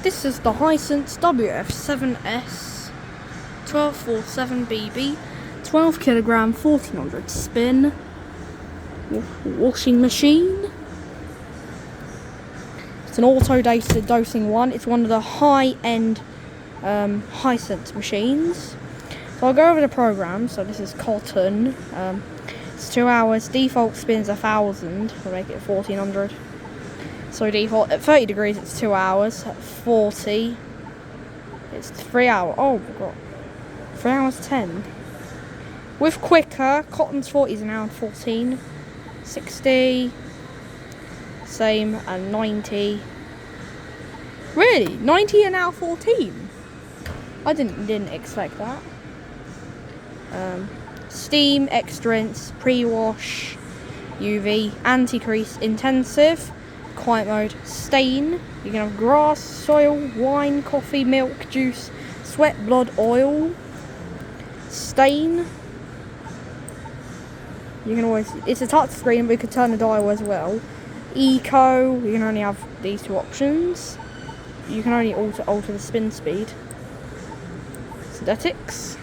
This is the Hisense WF7S 1247BB 12 kilogram 1400 spin washing machine. It's an auto dosing one. It's one of the high-end Hisense machines. So I'll go over the program. So this is cotton. It's 2 hours. Default spins 1,000. We'll make it 1400. So default at 30 degrees it's 2 hours. At 40 it's 3 hours. Oh my god, 3 hours 10. With quicker, cotton's 40 is an hour and 14. 60, same, and 90. Really, 90 an hour 14. I didn't expect that. Steam, extra rinse, pre-wash, UV, anti-crease, intensive. Quiet mode, stain. You can have grass, soil, wine, coffee, milk, juice, sweat, blood, oil. Stain. You can always, it's a touch screen, but you could turn the dial as well. Eco, you can only have these two options. You can only alter the spin speed. Synthetics.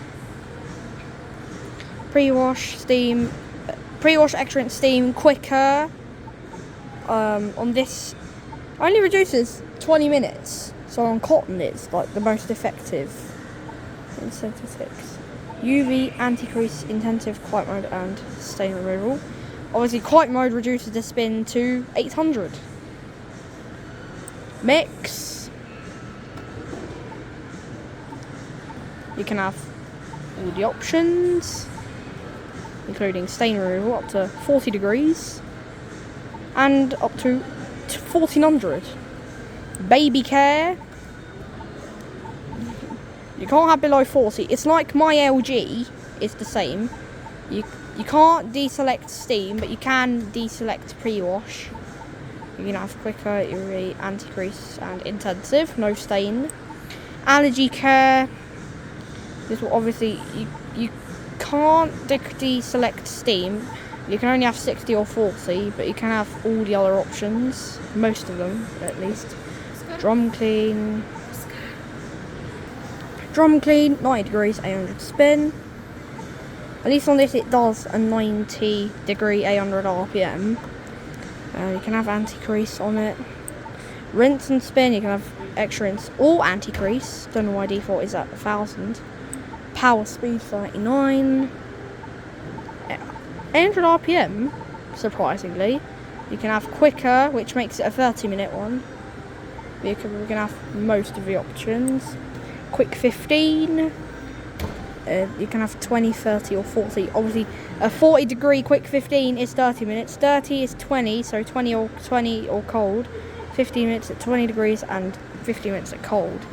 Pre-wash, steam. Pre-wash, extra rinse, steam, quicker. On this only reduces 20 minutes, so on cotton it's like the most effective in synthetics. UV, anti-crease, intensive, quiet mode and stain removal. Obviously quiet mode reduces the spin to 800. Mix, you can have all the options including stain removal up to 40 degrees and up to 1400. Baby care, you can't have below 40. It's like my LG is the same. You can't deselect steam, but you can deselect pre-wash. You can have quicker, UV, anti-crease and intensive, no stain. Allergy care, this will obviously you can't deselect steam. You can only have 60 or 40, but you can have all the other options, most of them at least. Drum clean, 90 degrees, 800 spin. At least on this it does a 90 degree, 800 RPM. You can have anti-crease on it. Rinse and spin, you can have extra rinse or anti-crease. Don't know why default is at 1,000. Power speed 39. 800 RPM, surprisingly. You can have quicker, which makes it a 30-minute one. We can have most of the options. Quick 15. You can have 20, 30 or 40. Obviously, a 40 degree quick 15 is 30 minutes. 30 is 20, so 20 or cold. 15 minutes at 20 degrees and 50 minutes at cold.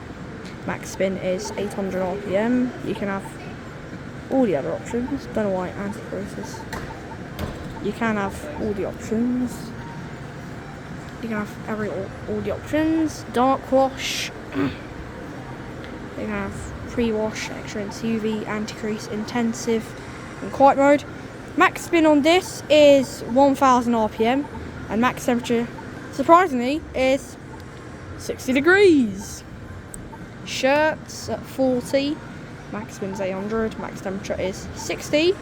Max spin is 800 RPM. You can have all the other options. Don't know why anti-crease is. You can have all the options. You can have all the options. Dark wash. You can have pre-wash, extra rinse, UV, anti-crease, intensive, and quiet mode. Max spin on this is 1000 RPM, and max temperature, surprisingly, is 60 degrees. Shirts at 40. Max spin is 800. Max temperature is 60.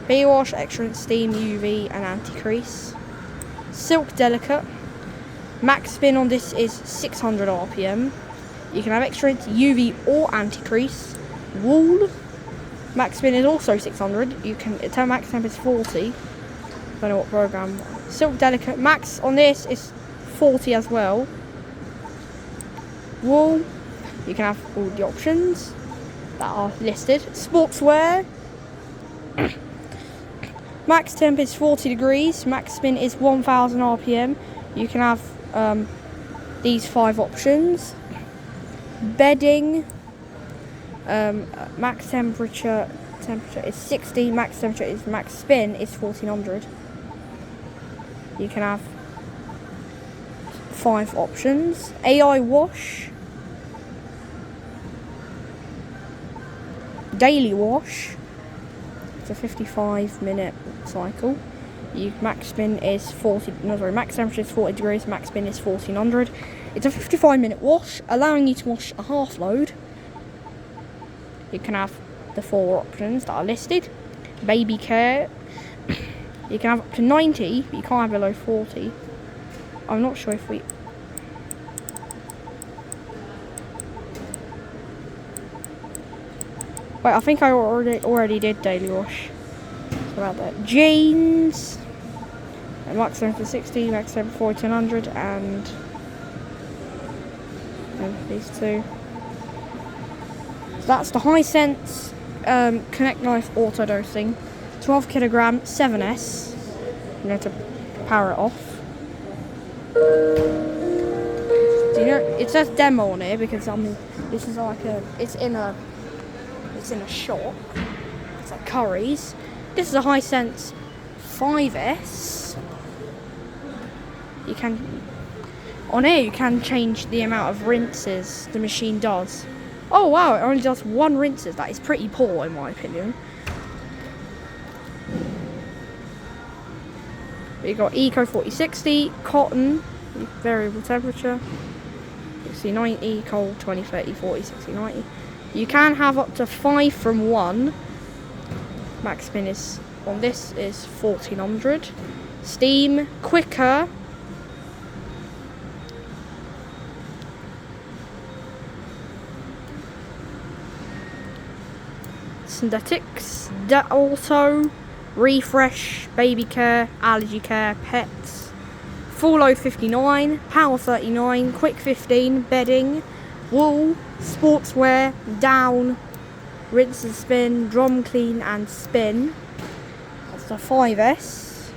Pre-wash, extra rinse, steam, UV, and anti-crease. Silk delicate. Max spin on this is 600 RPM. You can have extra rinse, UV, or anti-crease. Wool. Max spin is also 600. You can max temp is 40. Don't know what program. Silk delicate. Max on this is 40 as well. Wool. You can have all the options that are listed. Sportswear. Max temp is 40 degrees. Max spin is 1000 RPM. You can have these 5 options. Bedding. Max temperature is 60. Max spin is 1400. You can have 5 options. AI wash. Daily wash, it's a 55-minute cycle. Max spin is max temperature is 40 degrees, max spin is 1400. It's a 55-minute wash, allowing you to wash a half load. You can have the 4 options that are listed. Baby care, you can have up to 90, but you can't have below 40. I'm not sure if we... Wait, I think I already did daily wash. So about that. Jeans, max temperature 60, max temperature 1400, and these two. So that's the Hisense Connect Life Auto Dosing 12 kilogram 7S. I'm going to power it off. Do you know it says demo on here because this is like it's in a shop. It's like Currys. This is a Hisense 5S. On here you can change the amount of rinses the machine does. Oh wow, it only does 1 rinses. That is pretty poor in my opinion. We've got Eco 4060, cotton, variable temperature, 60, 90, cold, 20, 30, 40, 60, 90. You can have up to 5 from 1. Max spin is on this is 1400. Steam, quicker. Synthetics, auto, refresh, baby care, allergy care, pets. Full load 59, power 39, quick 15, bedding, wool, sportswear, down, rinse and spin, drum clean and spin. That's the 5S.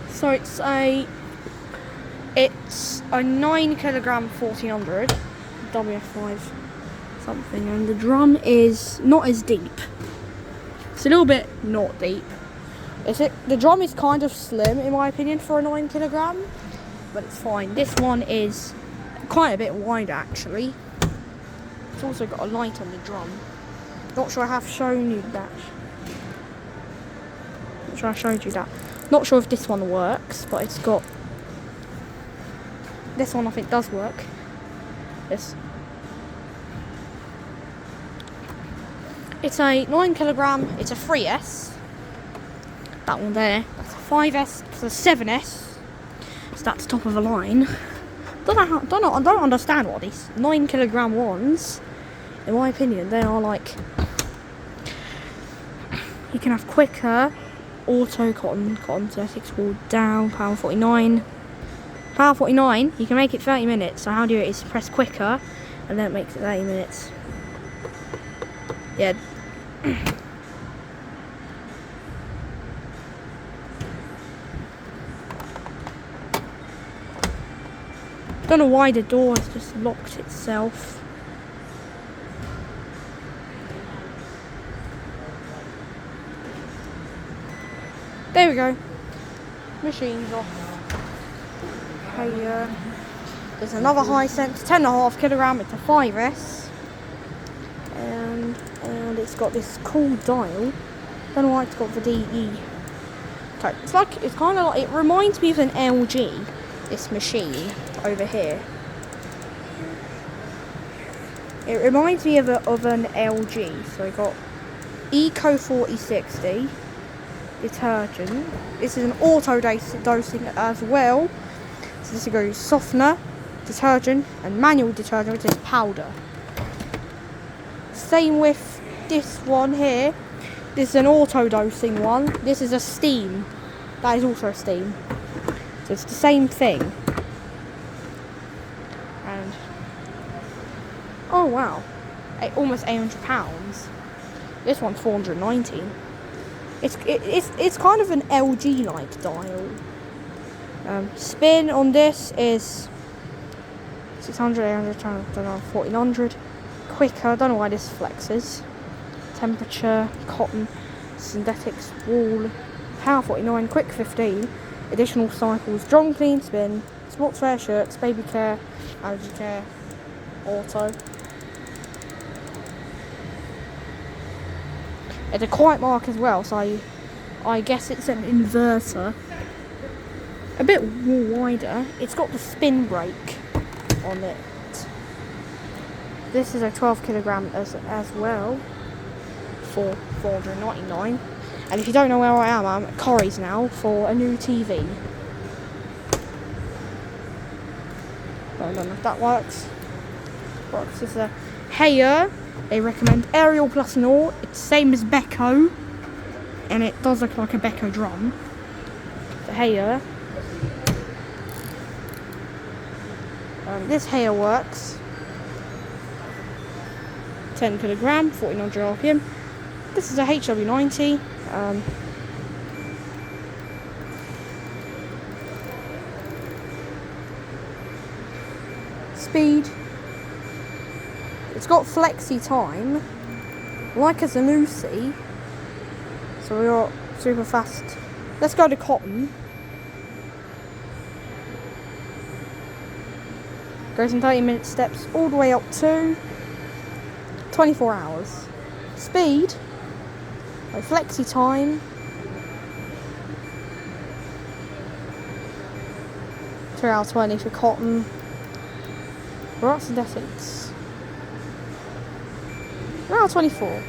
So it's a 9 kilogram 1400 WF5 something, and the drum is not as deep. It's a little bit not deep. The drum is kind of slim in my opinion for a 9 kilogram, but it's fine. This one is quite a bit wider actually. It's also got a light on the drum. Not sure I have shown you that. Not sure I showed you that. Not sure if this one works, but it's got... This one I think does work. This. It's a 9 kilogram, it's a 3S. That one there. That's a 5S, it's a 7S. So that's top of the line. I don't understand what these 9 kilogram ones, in my opinion, they are like... You can have quicker, auto, cotton, synthetics, wool, down, power 49. Power 49, you can make it 30 minutes. So how do you do it is press quicker, and then it makes it 30 minutes. Yeah. Don't know why the door has just locked itself. There we go. Machine's off. Okay, there's another Hisense, 10.5 kilogram. It's a 5S, and it's got this cool dial. Don't know why it's got the DE. Okay, it's kind of like, it reminds me of an LG. This machine over here. It reminds me of an LG. So I got Eco 4060 detergent. This is an auto dosing as well. So this goes softener, detergent, and manual detergent, which is powder. Same with this one here. This is an auto dosing one. This is a steam. That is also a steam. So it's the same thing. And oh wow, almost £800. This one's 419. It's kind of an LG like dial. Spin on this is 600, 800, 1400. Quicker. Don't know why this flexes. Temperature, cotton, synthetics, wool, power 49, quick 15. Additional cycles, drum clean, spin, sportswear, shirts, baby care, allergy care, auto. It's a quiet mark as well, so I guess it's an inverter. A bit more wider. It's got the spin brake on it. This is a 12 kilogram as well for $499. And if you don't know where I am, I'm at Currys now for a new TV. I don't know if that works. This is a Hoover. They recommend Aerial Plus and all. It's the same as Beko, and it does look like a Beko drum. The Hoover. This Hoover works. 10 kilogram, 1400 RPM. This is a HW90. Speed. It's got flexi time, like a Zanussi. So we're super fast. Let's go to cotton. Goes in 30-minute steps all the way up to 24 hours. Speed, like flexi time, 2 hours 20 for cotton. We're at synthetics. 2 hours 24.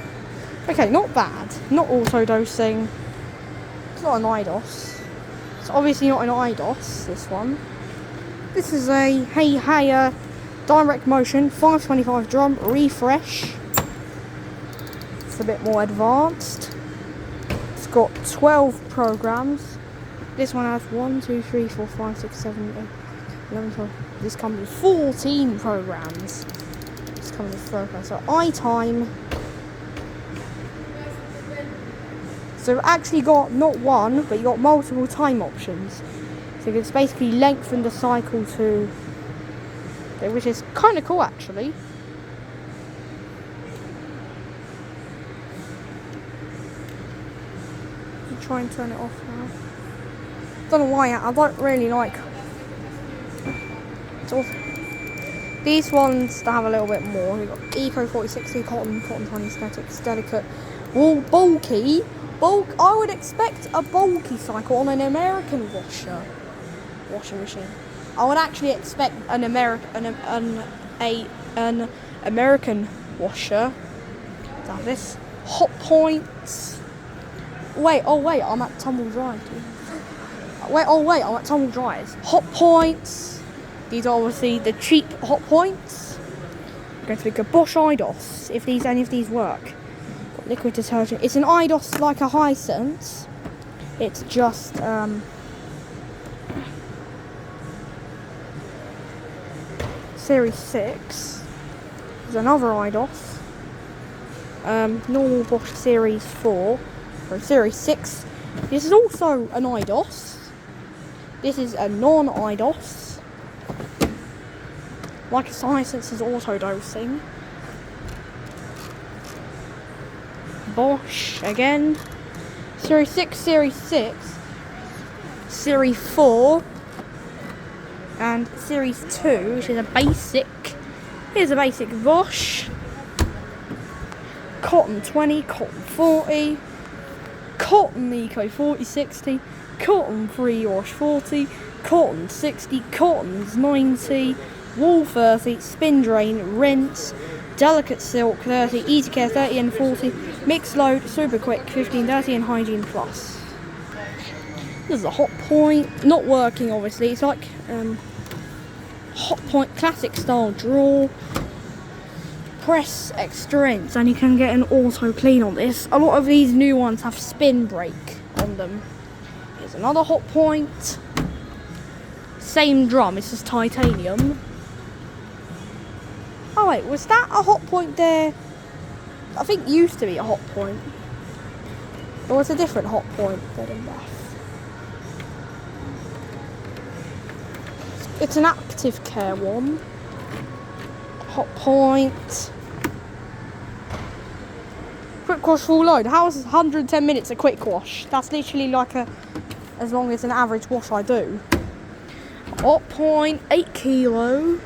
Okay, not bad. Not auto dosing. It's not an IDOS. It's obviously not an IDOS, this one. This is a Hoover direct motion 525 drum refresh. It's a bit more advanced. It's got 12 programs. This one has 1, 2, 3, 4, 5, 6, 7, 8, 11, 12. This comes with 14 programs. This comes with programs. So iTime. So you've actually got not one, but you got multiple time options. So you can basically lengthen the cycle to, which is kind of cool actually. I'll try and turn it off now. Don't know why, I don't really like these ones that have a little bit more. We've got Eco 4060, cotton 20 statics, delicate, wool, bulky. I would expect a bulky cycle on an American washing machine. I would actually expect an American washer to have this. Hotpoint. Wait, I'm at tumble dry. I'm at tumble dryers. Hotpoints. These are obviously the cheap Hotpoints. I'm going to pick a Bosch IDOS if any of these work. Got liquid detergent. It's an IDOS like a Hisense. It's just Series 6. There's another IDOS. Normal Bosch Series 4. Or Series 6. This is also an IDOS. This is a non-IDOS. Like a Hisense is auto-dosing. Bosch again. Series 6, Series 6. Series 4. And Series 2, which is a basic. Here's a basic Bosch. Cotton 20, cotton 40. Cotton Eco 4060. Cotton Free Wash 40. Cotton 60. Cottons 90. Wool 30, spin drain, rinse, delicate silk 30, easy care 30 and 40, mixed load, super quick 15, 30 and hygiene plus. This is a Hotpoint, not working obviously, it's like Hotpoint classic style drawer, press extremes, and you can get an auto clean on this. A lot of these new ones have spin brake on them. Here's another Hotpoint, same drum, it's just titanium. Oh wait, was that a Hotpoint there? I think it used to be a Hotpoint. Or was a different Hotpoint bed and bath? It's an active care one. Hotpoint. Quick wash full load. How is 110 minutes a quick wash? That's literally like as long as an average wash I do. Hotpoint, 8 kilo.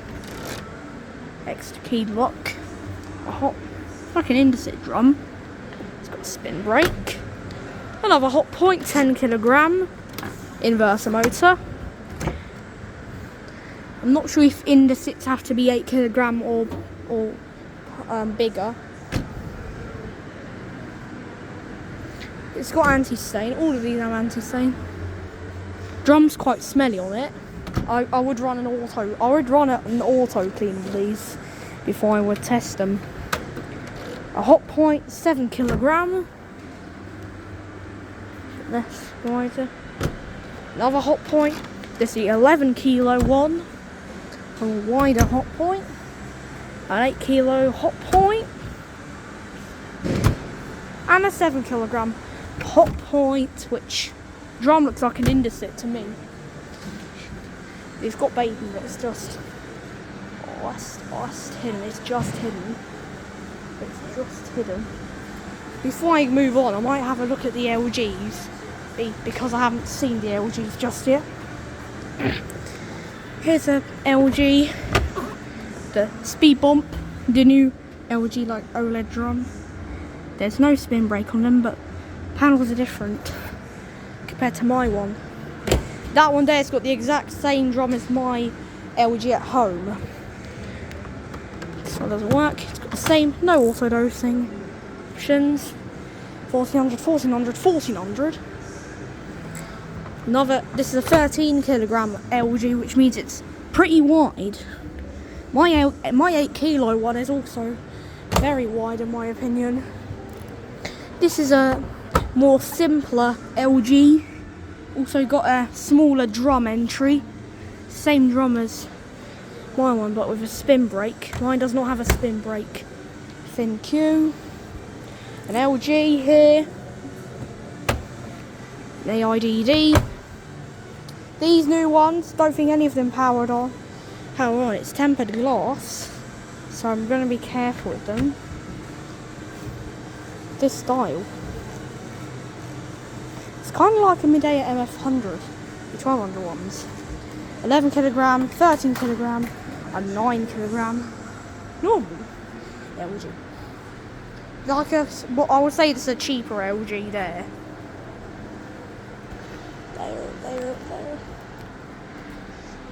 Extra key lock. Like an indesit drum. It's got spin brake. Another Hotpoint 10 kilogram inverter motor. I'm not sure if indicits have to be 8 kilogram or bigger. It's got anti-stain. All of these have anti-stain. Drum's quite smelly on it. I would run an auto. I would run an auto clean of these before I would test them. A Hotpoint 7 kilogram. Less wider. Another Hotpoint. This is the 11 kilo one. A wider Hotpoint. An 8 kilo Hotpoint. And a 7 kilogram Hotpoint, which drum looks like an indicit to me. It's got baby, but it's just it's hidden. It's just hidden. It's just hidden. Before I move on, I might have a look at the LGs because I haven't seen the LGs just yet. Here's a LG, the speed bump, the new LG like OLED drum. There's no spin brake on them, but panels are different compared to my one. That one there's got the exact same drum as my LG at home. This one doesn't work. It's got the same, no auto dosing options. 1400, 1400, 1400. This is a 13 kilogram LG, which means it's pretty wide. My 8 kilo one is also very wide in my opinion. This is a more simpler LG. Also got a smaller drum entry. Same drum as my one, but with a spin brake. Mine does not have a spin brake. Thin Q. An LG here. The IDD. These new ones, don't think any of them powered on. However, it's tempered glass, so I'm going to be careful with them. This style. It's kind of like a Midea MF100, the 1200 ones. 11 kilogram, 13 kilogram, and 9 kilogram. Normal LG. Like what I would say it's a cheaper LG there. There.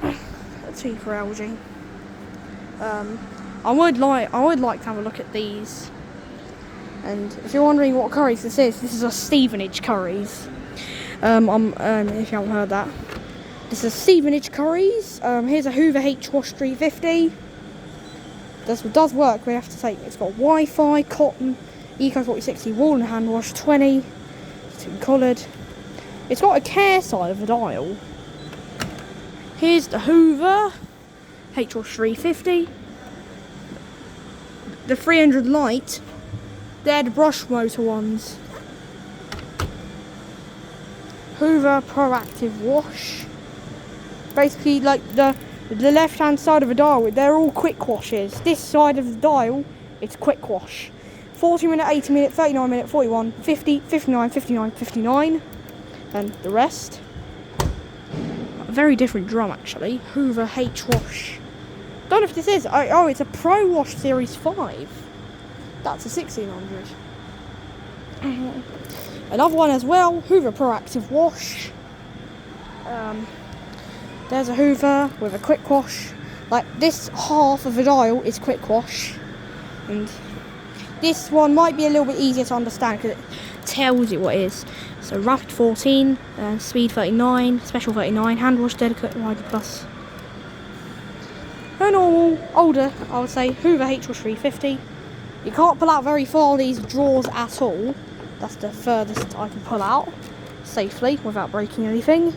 A cheaper LG. I would like to have a look at these. And if you're wondering what Currys this is a Stevenage Currys. If you haven't heard that. This is a Stevenage Currys. Here's a Hoover H-Wash 350. Does work, we have to say. It's got Wi-Fi, cotton, Eco 4060, wall and hand wash 20. It's coloured. It's got a care side of the dial. Here's the Hoover H-Wash 350. The 300 light. They're the brush motor ones. Hoover Proactive Wash. Basically, like the left-hand side of the dial, they're all quick washes. This side of the dial, it's quick wash. 40 minute, 80 minute, 39 minute, 41, 50, 59, 59, 59. And the rest. A very different drum, actually. Hoover H-Wash. Don't know if this is. Oh, it's a Pro Wash Series 5. That's a 1600. Another one as well, Hoover Proactive Wash. There's a Hoover with a quick wash. Like this half of the dial is quick wash, and this one might be a little bit easier to understand because it tells you what it is. So rapid 14, speed 39, special 39, hand wash, delicate, rider plus. A normal, older, I would say, Hoover H-Wash 350. You can't pull out very far these drawers at all. That's the furthest I can pull out safely without breaking anything.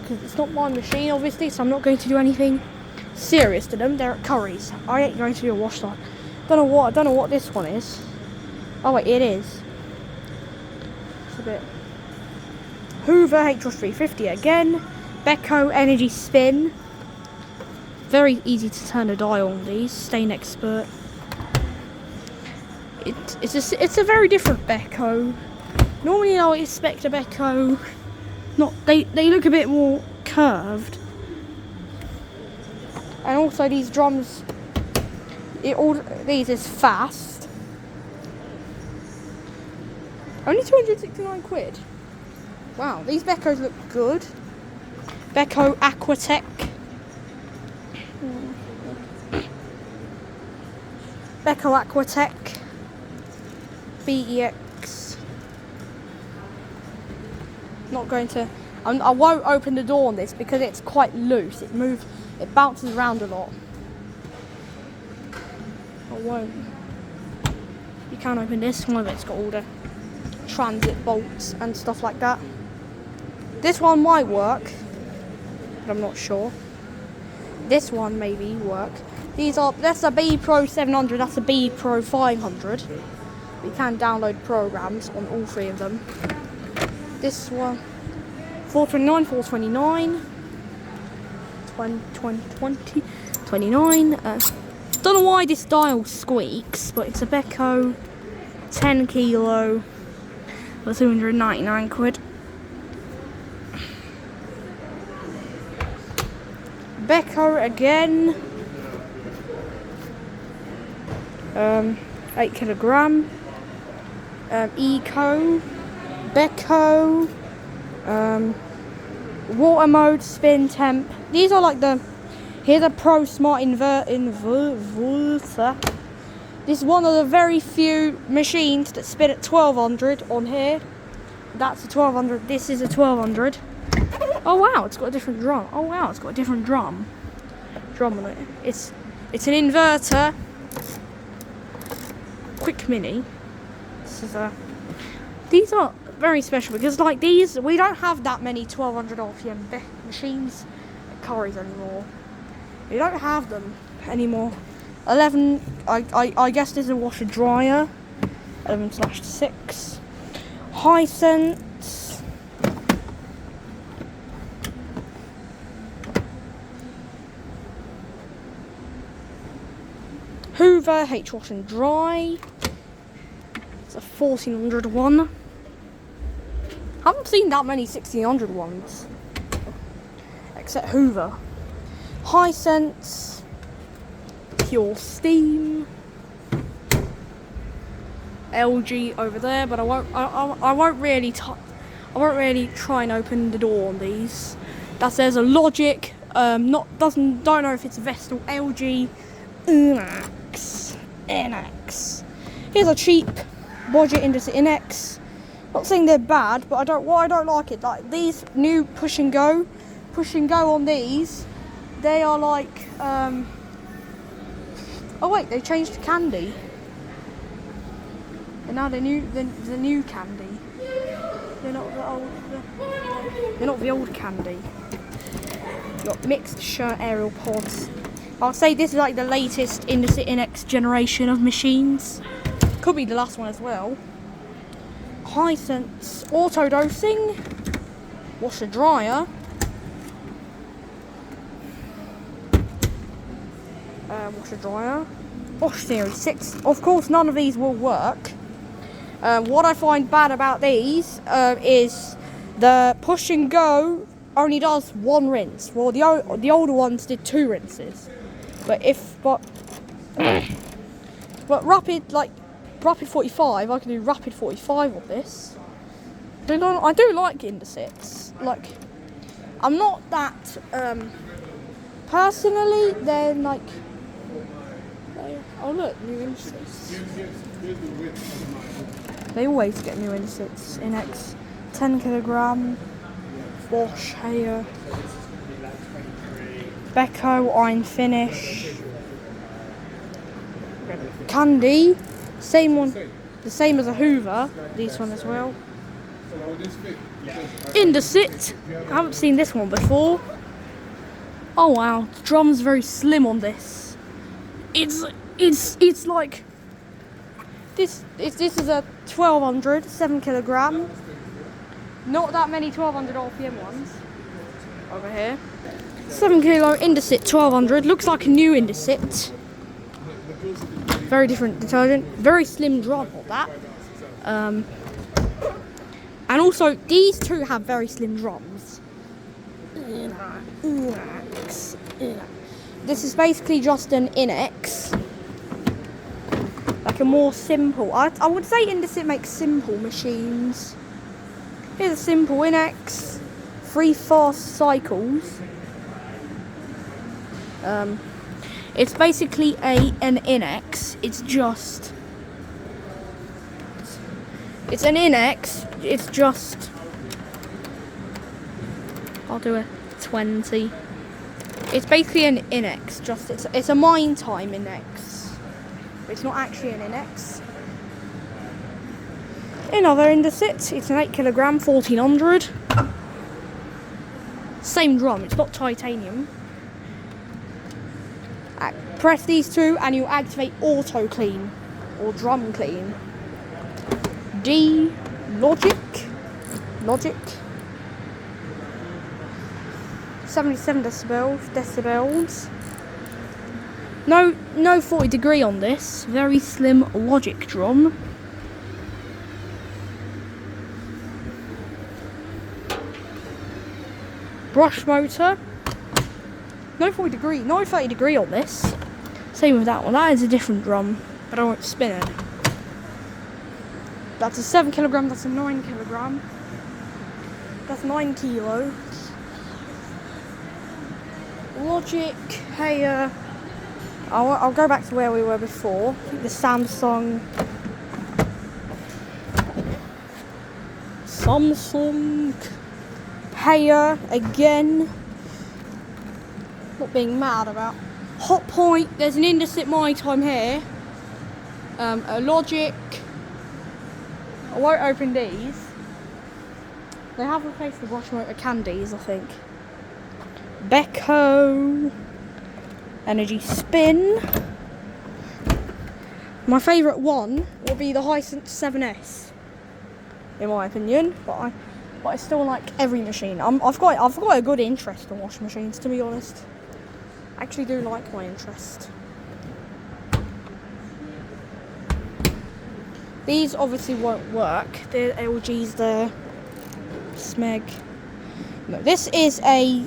Because it's not my machine, obviously, so I'm not going to do anything serious to them. They're at Currys. I ain't going to do a wash line. Don't know what this one is. Oh wait, it is. It's a bit. Hoover H-Wash 350 again. Beko Energy Spin. Very easy to turn a dial on these. Stain Expert. It's a very different Beko. Normally I would expect a Beko. They look a bit more curved. And also these drums, these is fast. Only 269 quid. Wow, these Bekos look good. Beko Aquatech. Beko Aquatech. BEX. Not going to. I won't open the door on this because it's quite loose. It bounces around a lot. I won't. You can't open this one. It's got all the transit bolts and stuff like that. This one might work, but I'm not sure. This one maybe work. That's a B Pro 700. That's a B Pro 500. We can download programs on all three of them. This one, 429, 429, 20, 29. Don't know why this dial squeaks, but it's a Beko 10 kilo for 299 quid. Beko again. 8 kilogram. Eco. Beko. Water mode, spin temp. These are like here's a Pro Smart inverter. This is one of the very few machines that spin at 1200 on here. That's a 1200. This is a 1200. Oh wow, it's got a different drum. Oh wow, it's got a different drum on it. It's an inverter. Quick mini. These are very special because like these, we don't have that many 1200 RPM machines at Currys anymore. We don't have them anymore. 11. I guess this is a washer dryer. 11/6. Hisense. Hoover H wash and dry. It's a 1400 one. Haven't seen that many 1600 ones, except Hoover. Hisense, pure steam. LG over there, but I won't really try and open the door on these. There's a Logic. Don't know if it's Vestal. LG. NX. Here's a cheap budget Indesit NX. Not saying they're bad, but I don't like it. Like these new push and go on these, they are like. Oh wait, they changed to candy. And now the new candy. They're not the old. They're not the old candy. You've got mixed shirt aerial pods. I'll say this is like the latest Indesit NX generation of machines. Could be the last one as well. Hisense auto dosing, washer dryer, Bosch Series 6. Of course, none of these will work. What I find bad about these is the push and go only does one rinse. Well, the older ones did 2 rinses. But Rapid 45, I can do Rapid 45 on this. I do like Indesits. Like, I'm not that personally. They're like, oh look, new Indesits. They always get new Indesits. NX 10 kilogram. Bosch here. Beko iron finish. Candy. Same one, the same as a Hoover, this one as well. Indesit, I haven't seen this one before. Oh wow, the drum's very slim on this. It's like, this is a 1200, 7 kilogram. Not that many 1200 RPM ones. Over here. 7 kilo Indesit 1200, looks like a new Indesit. Very different detergent, very slim drum of that. And also, these two have very slim drums. This is basically just an NX. Like make a more simple. I would say Indesit makes simple machines. Here's a simple Inex, 3 fast cycles. It's basically an Inex. It's an Inex. It's just. I'll do a 20. It's basically an Inex. It's a mine time Inex. It's not actually an Inex. Another Indesit. It's an 8 kilogram, 1400. Same drum. It's not titanium. Press these two and you activate auto clean or drum clean. D logic 77 decibels. No 40 degree on this. Very slim logic drum. Brush motor. No 30 degree on this. Same with that one. That is a different drum, but I won't spin it. That's a 7 kilogram. That's a 9 kilogram. That's 9 kilo. Logic. Hey, I'll go back to where we were before. The Samsung. Hey, again. Not being mad about. Hotpoint. There's an Indesit my time here. A Logic. I won't open these. They have replaced the Bosch motor candies, I think. Beko. Energy spin. My favourite one will be the Hisense 7S, in my opinion. But I still like every machine. I've got a good interest in washing machines, to be honest. I actually do like my interest. These obviously won't work. The LG's the Smeg. No, this is a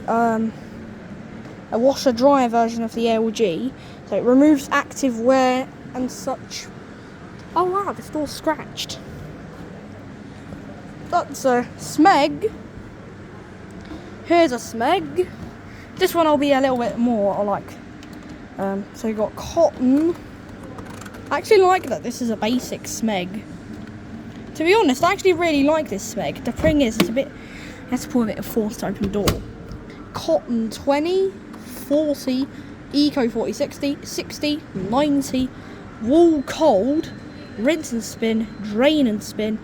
washer dryer version of the LG. So it removes active wear and such. Oh wow, this door's scratched. That's a Smeg. Here's a Smeg. This one will be a little bit more like. So you got cotton. I actually like that this is a basic Smeg. To be honest, I actually really like this Smeg. The thing is, it's a bit. Let's pull a bit of forced open door. Cotton 20, 40, Eco 40, 60, 90, wool cold, rinse and spin, drain and spin,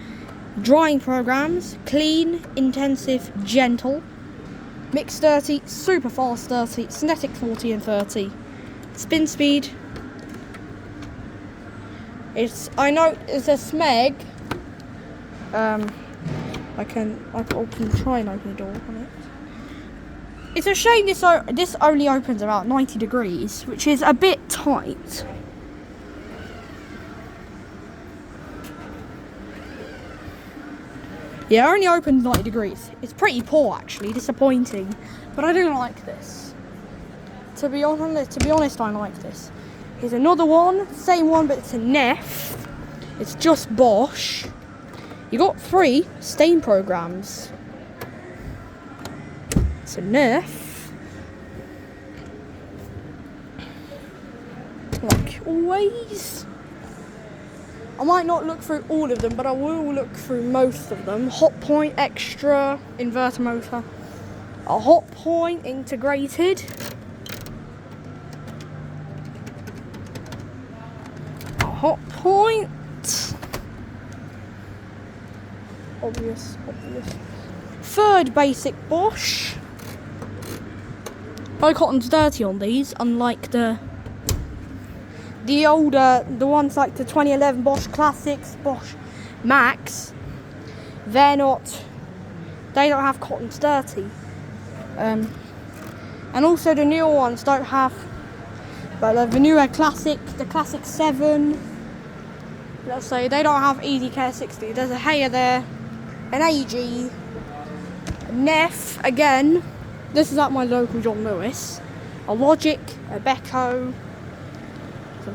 drying programs, clean, intensive, gentle, mixed 30, super fast 30, Cinetic 40 and 30, spin speed. I know it's a Smeg. I can try and open the door on it. It's a shame this only opens about 90 degrees, which is a bit tight. Yeah, it only opens 90 degrees. It's pretty poor, actually, disappointing. But I do like this. To be honest, I like this. Here's another one, same one, but it's a Neff. It's just Bosch. You got 3 stain programs. It's a Neff. Like always. I might not look through all of them, but I will look through most of them. Hotpoint extra inverter motor. A Hotpoint integrated. A Hotpoint. Obvious. Third basic Bosch. No cotton's dirty on these, unlike the older, the ones like the 2011 Bosch Classics, Bosch Max. They don't have cotton's dirty. And also the newer ones don't have, but the newer Classic, the Classic 7, let's say, they don't have Easy Care 60. There's a Haier there, an AG, a Neff, again, this is at my local John Lewis, a Logic, a Beko,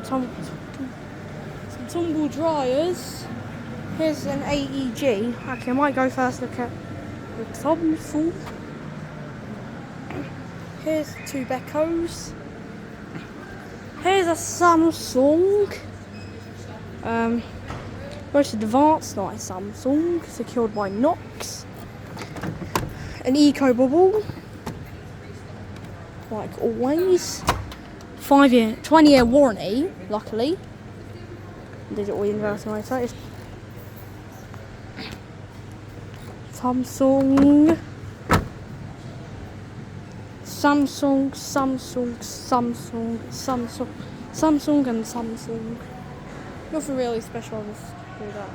some tumble dryers. Here's an AEG. Okay, I might go first look at the Samsung. Here's 2 Bekos. Here's a Samsung. Most advanced, not a Samsung, secured by Knox. An Eco Bubble, like always. 20-year warranty, luckily. Digital inverter motor. Samsung, and Samsung. Nothing really special with that.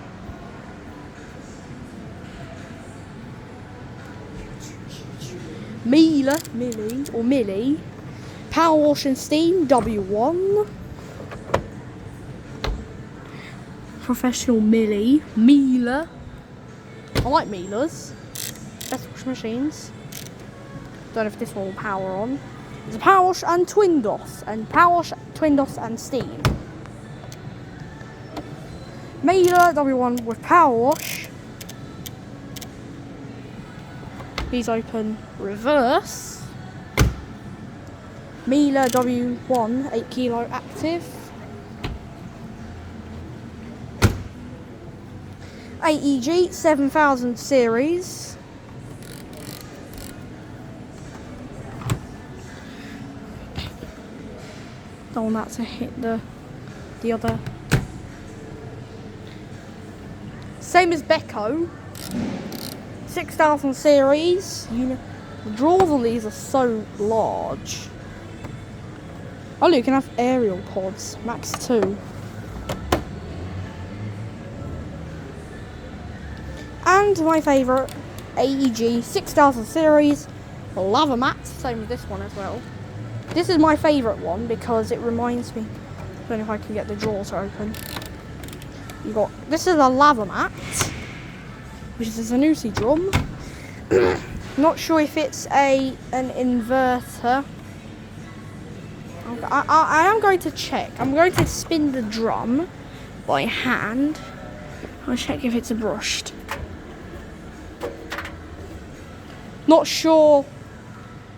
Millie. Power wash and steam W1. Professional Miele. I like Miele's. Best wash machines. Don't know if this one will power on. There's a power wash and twin DOS. And power wash, twin DOS and steam. Miele W1 with power wash. These open reverse. Miele W1 8 kilo active. AEG 7000 series. Don't want that to hit the other. Same as Beko. 6000 series. The drawers on these are so large. Oh look, you can have aerial pods, max 2. And my favourite, AEG 6000 series, lava mat, same with this one as well. This is my favourite one because it reminds me, I don't know if I can get the drawers open. This is a lava mat, which is a Zanussi drum. Not sure if it's an inverter. I am going to check. I'm going to spin the drum by hand. I'll check if it's brushed. Not sure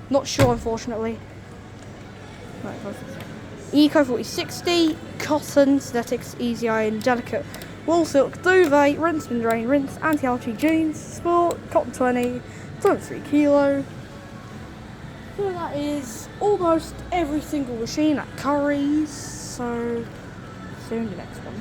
unfortunately. Right, Eco 4060, cotton, synthetics, easy iron, delicate, wool silk, duvet, rinse and drain, rinse, anti-allergy jeans, sport, cotton 20, 23 kilo. So that is almost every single machine at Currys. So see you in the next one.